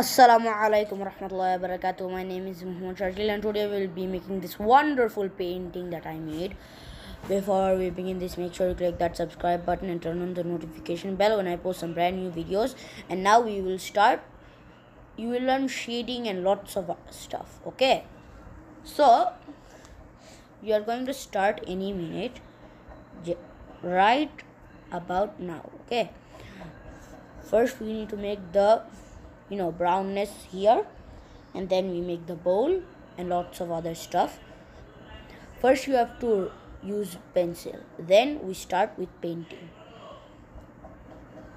Assalamu alaikum warahmatullahi wabarakatuh. My name is Muhammad Shakil and today we will be making this wonderful painting that I made. Before we begin this, make sure you click that subscribe button and turn on the notification bell when I post some brand new videos. And now we will start. You will learn shading and lots of stuff. Okay. So you are going to start any minute right about now. Okay. First we need to make the brownness here, and then we make the bowl and lots of other stuff. First you have to use pencil, then we start with painting.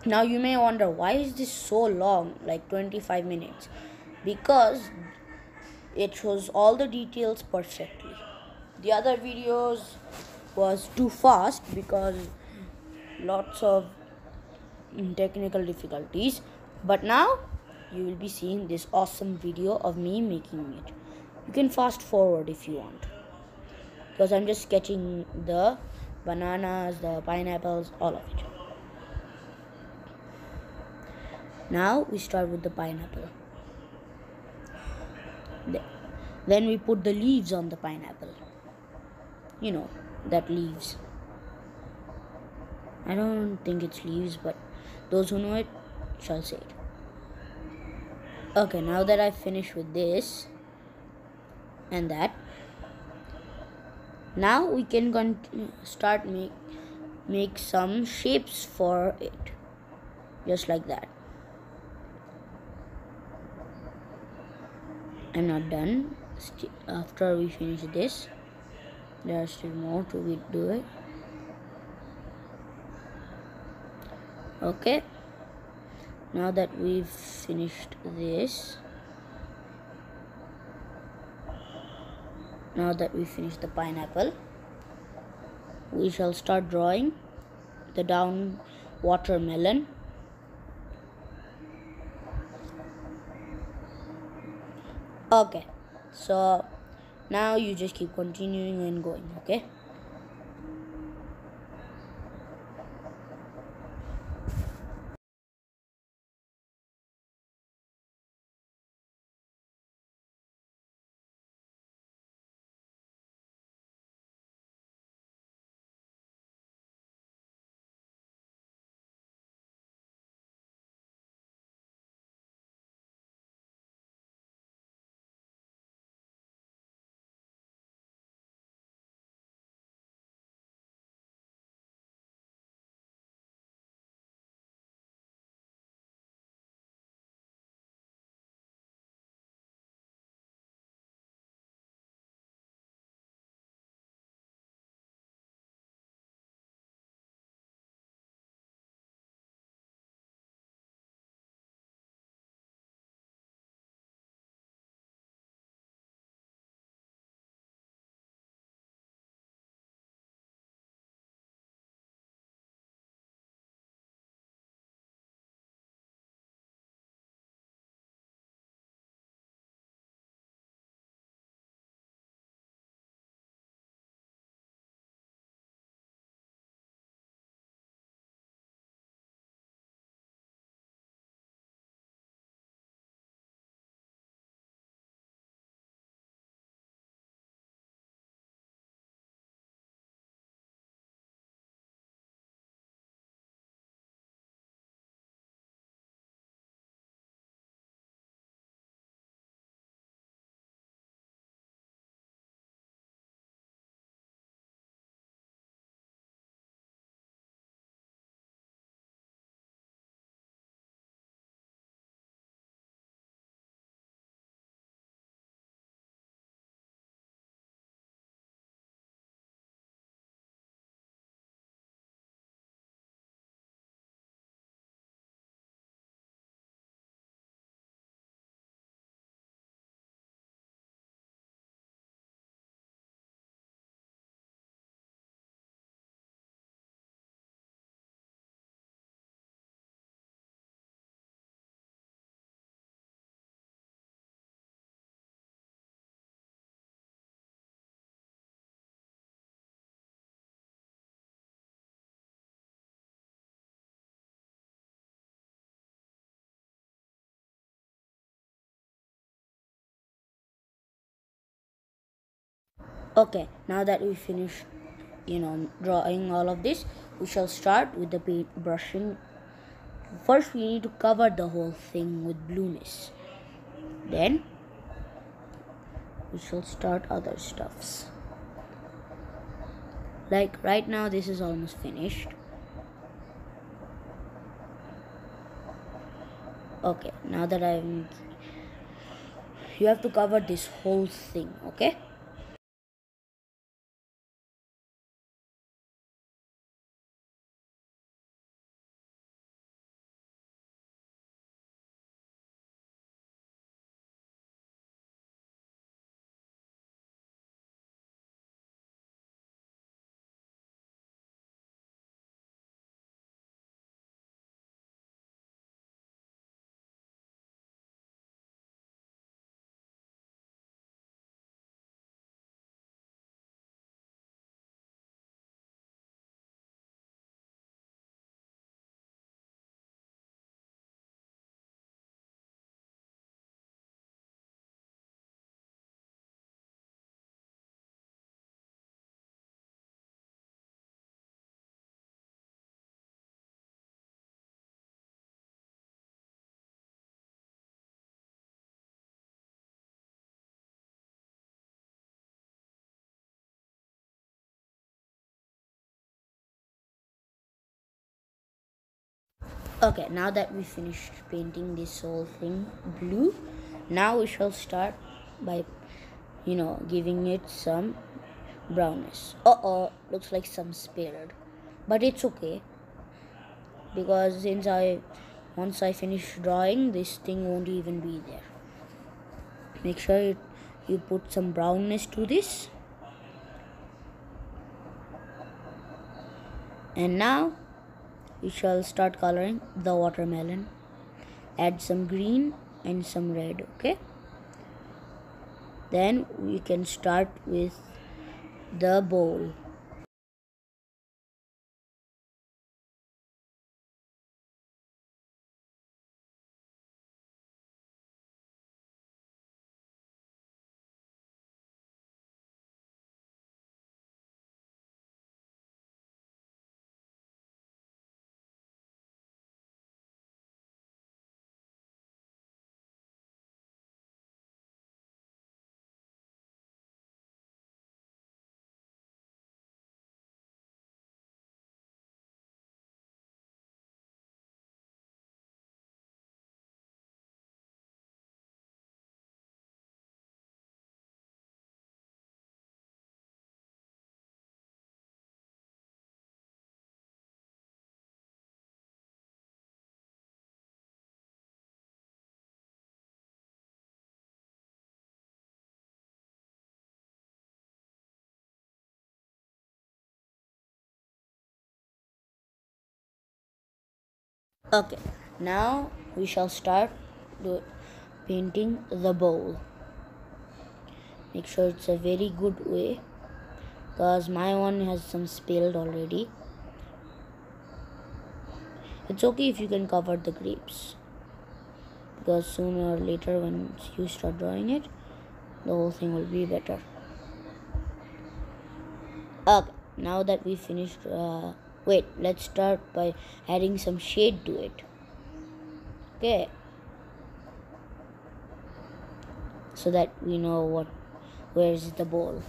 Now you may wonder, why is this so long, like 25 minutes? Because it shows all the details perfectly. The other videos was too fast because lots of technical difficulties, but now you will be seeing this awesome video of me making it. You can fast forward if you want, because I'm just sketching the bananas, the pineapples, all of it. Now we start with the pineapple. Then we put the leaves on the pineapple. You know, that leaves. I don't think it's leaves, but those who know it shall say it. Okay, now that I've finished with this and that, now we can start make some shapes for it, just like that. I'm not done. After we finish this, there are still more to do it. Okay, now that we've finished this, now that we finished the pineapple, we shall start drawing the down watermelon. Okay, so now you just keep continuing and going. Okay. Okay, now that we finished drawing all of this, we shall start with the paint brushing. First we need to cover the whole thing with blueness, then we shall start other stuffs. Like right now this is almost finished. Okay, now that you have to cover this whole thing. Okay, okay, now that we finished painting this whole thing blue, now we shall start by giving it some brownness. Looks like some spilled, but it's okay, because once I finish drawing, this thing won't even be there. Make sure you put some brownness to this. And now we shall start coloring the watermelon. Add some green and some red. Okay, then we can start with the bowl. Okay, now we shall start painting the bowl. Make sure it's a very good way, because my one has some spilled already. It's okay if you can cover the grapes, because sooner or later when you start drawing it, the whole thing will be better. Okay, now that we finished, wait, let's start by adding some shade to it. Okay, so that we know where is the bowl.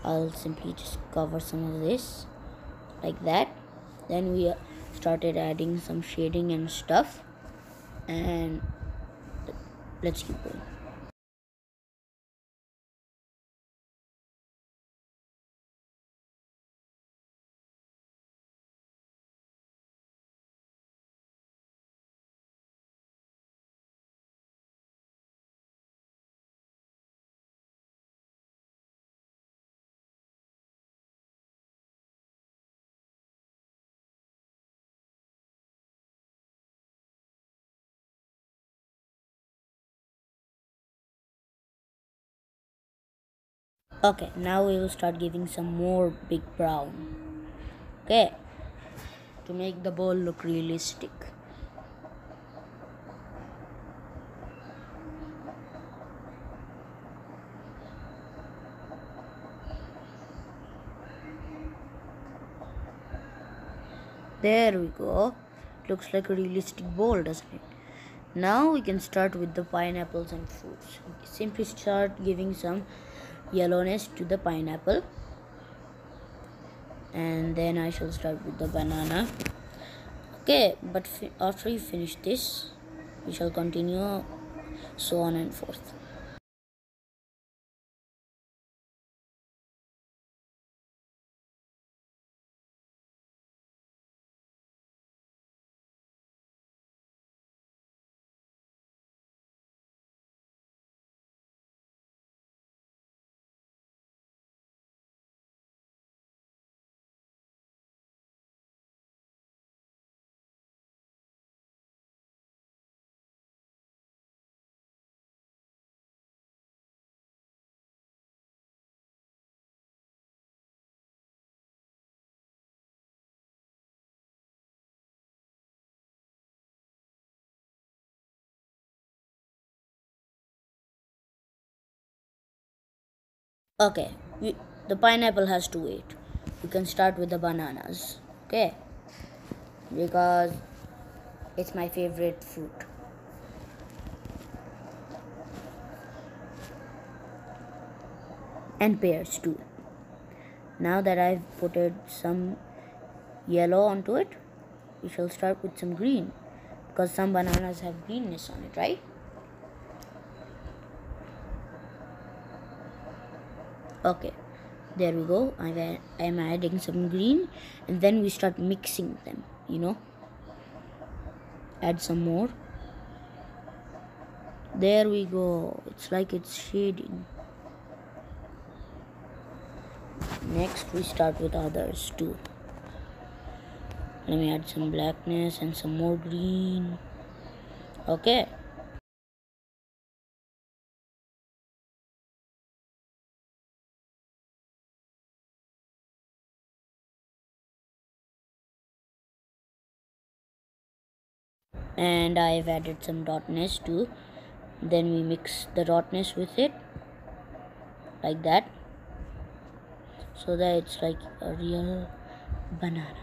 I'll simply just cover some of this like that. Then we started adding some shading and stuff, and let's keep going. Okay, now we will start giving some more big brown. Okay, to make the bowl look realistic. There we go. Looks like a realistic bowl, doesn't it? Now we can start with the pineapples and fruits. Simply start giving some yellowness to the pineapple, and then I shall start with the banana. Okay, but after you finish this, we shall continue so on and forth. Okay, the pineapple has to wait. We can start with the bananas. Okay, because it's my favorite fruit. And pears too. Now that I've put some yellow onto it, we shall start with some green, because some bananas have greenness on it, right? Okay, there we go. I'm adding some green, and then we start mixing them, add some more. There we go. It's like it's shading. Next we start with others too. Let me add some blackness and some more green. Okay. And I've added some darkness too. Then we mix the darkness with it like that, so that it's like a real banana.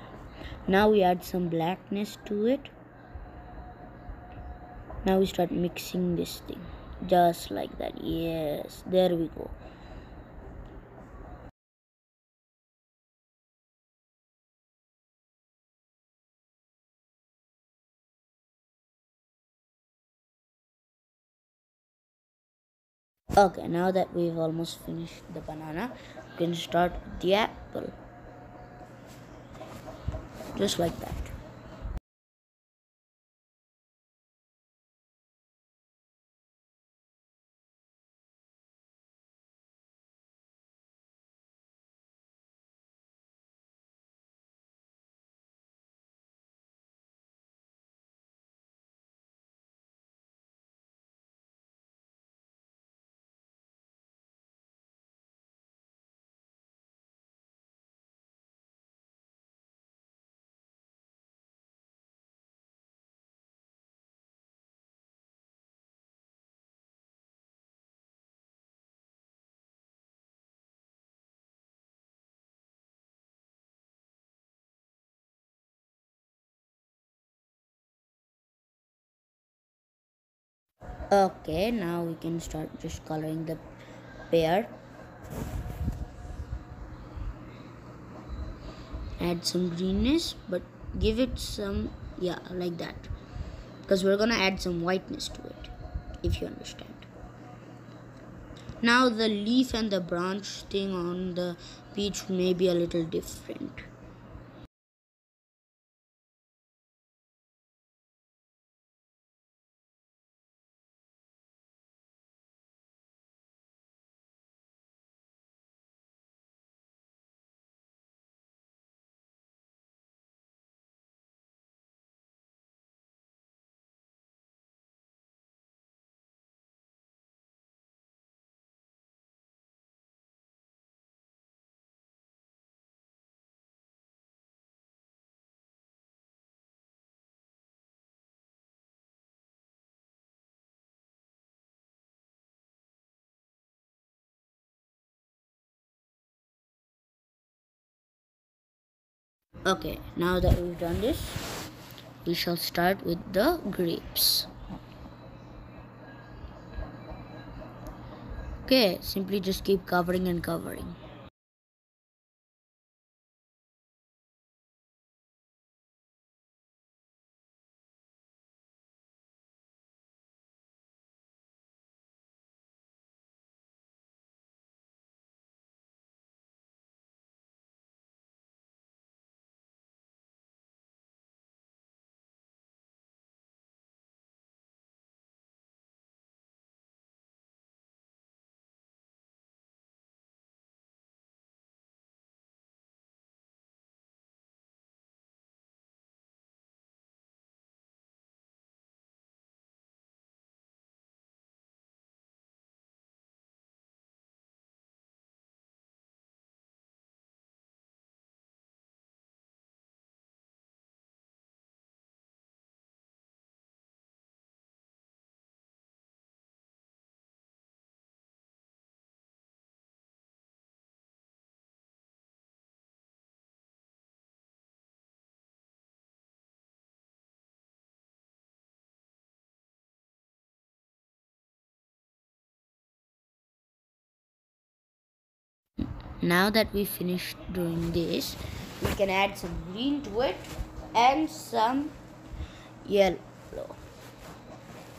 Now we add some blackness to it. Now we start mixing this thing just like that. Yes, there we go. Okay, now that we've almost finished the banana, we can start with the apple just like that. Okay, now we can start just coloring the pear. Add some greenness, but give it some, yeah, like that, because we're gonna add some whiteness to it, if you understand. Now the leaf and the branch thing on the peach may be a little different. Okay, now that we've done this, we shall start with the grapes. Okay, simply just keep covering and covering. Now that we finished doing this, we can add some green to it and some yellow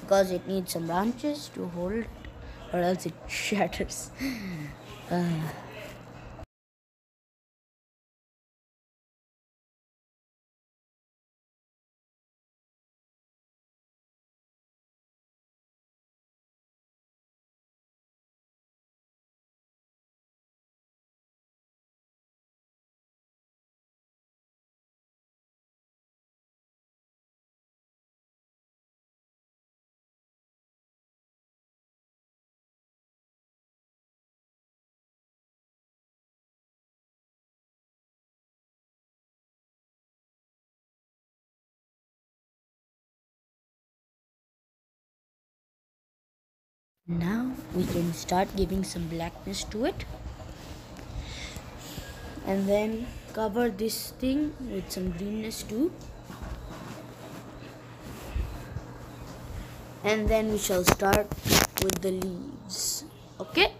because it needs some branches to hold it or else it shatters. Now we can start giving some blackness to it and then cover this thing with some greenness too, and then we shall start with the leaves. Okay.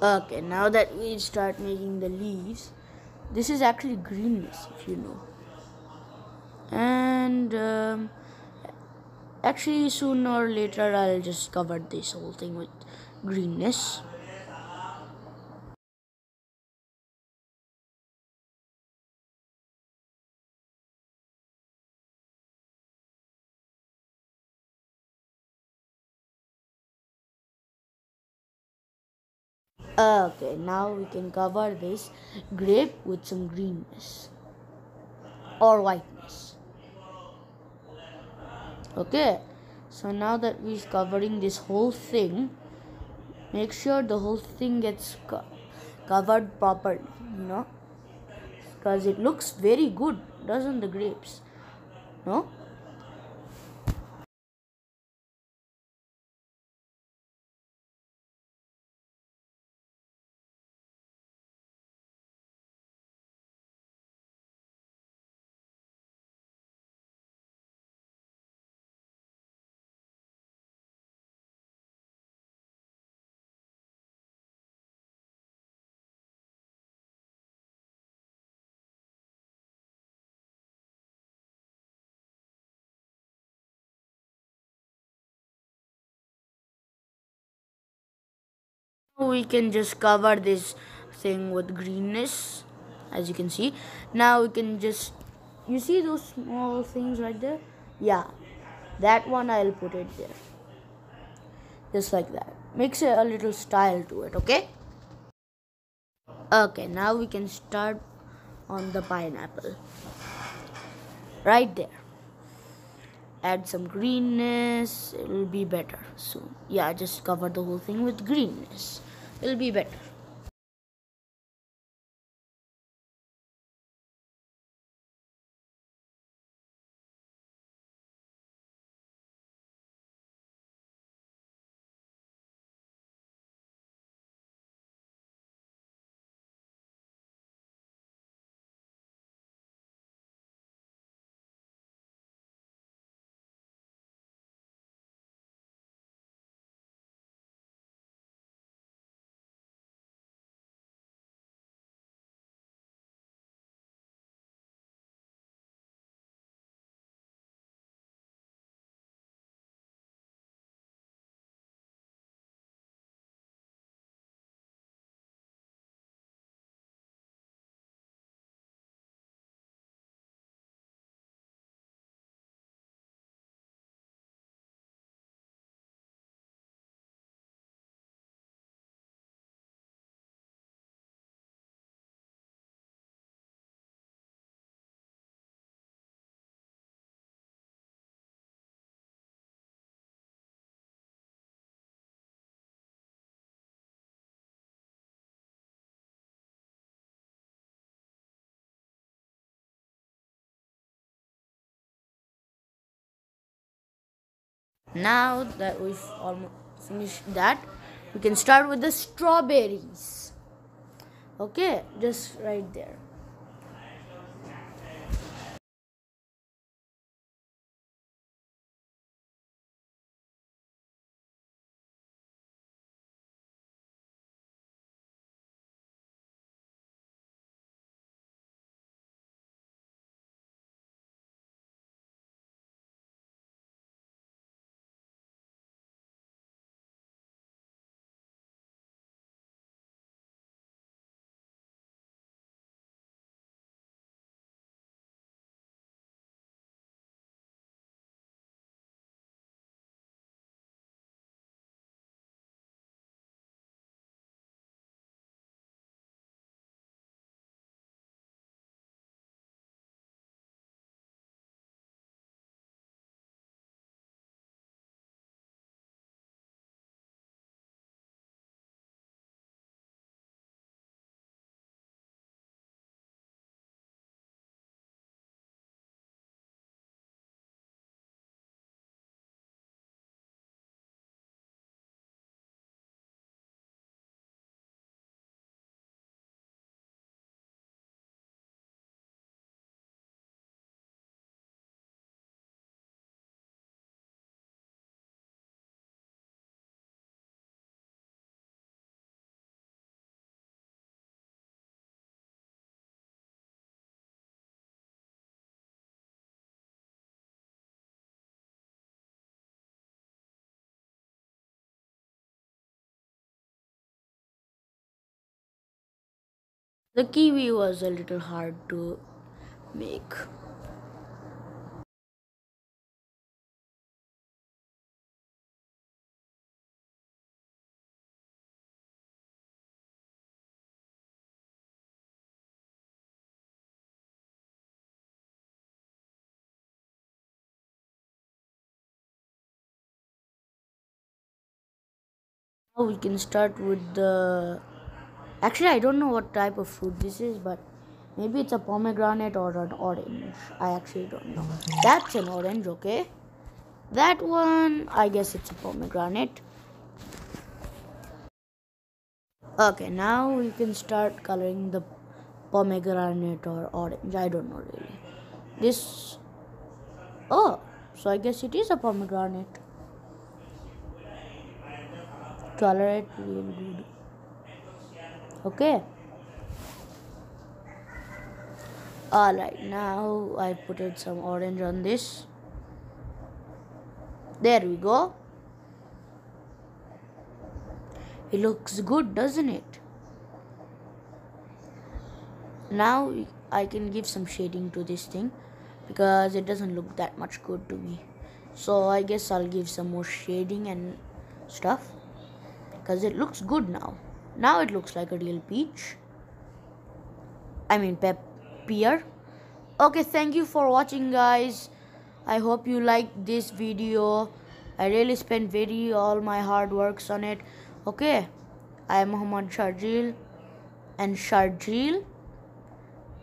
Okay, now that we start making the leaves, this is actually greenness, if you know. And actually, sooner or later, I'll just cover this whole thing with greenness. Okay, now we can cover this grape with some greenness or whiteness. Okay, so now that we're covering this whole thing, make sure the whole thing gets covered properly, because it looks very good, doesn't the grapes? No? We can just cover this thing with greenness, as you can see. Now we can just, you see those small things right there? Yeah, that one I'll put it there, just like that. Makes a little style to it. Okay. Okay, now we can start on the pineapple right there. Add some greenness, it'll be better. So yeah, just cover the whole thing with greenness, it'll be better. Now that we've almost finished that, we can start with the strawberries. Okay, just right there. The kiwi was a little hard to make. Now we can start with the. Actually, I don't know what type of fruit this is, but maybe it's a pomegranate or an orange. I actually don't know. That's an orange, okay? That one, I guess it's a pomegranate. Okay, now we can start coloring the pomegranate or orange. I don't know really. This. Oh, so I guess it is a pomegranate. Color it real good. Okay. Alright, now I put it some orange on this. There we go. It looks good, doesn't it? Now I can give some shading to this thing because it doesn't look that much good to me. So I guess I'll give some more shading and stuff because it looks good now. Now it looks like a real peach. I mean pear. Okay, thank you for watching, guys. I hope you liked this video. I really spent all my hard works on it. Okay, I am Muhammad Sharjeel, and Sharjeel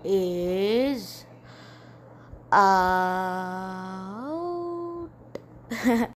is out.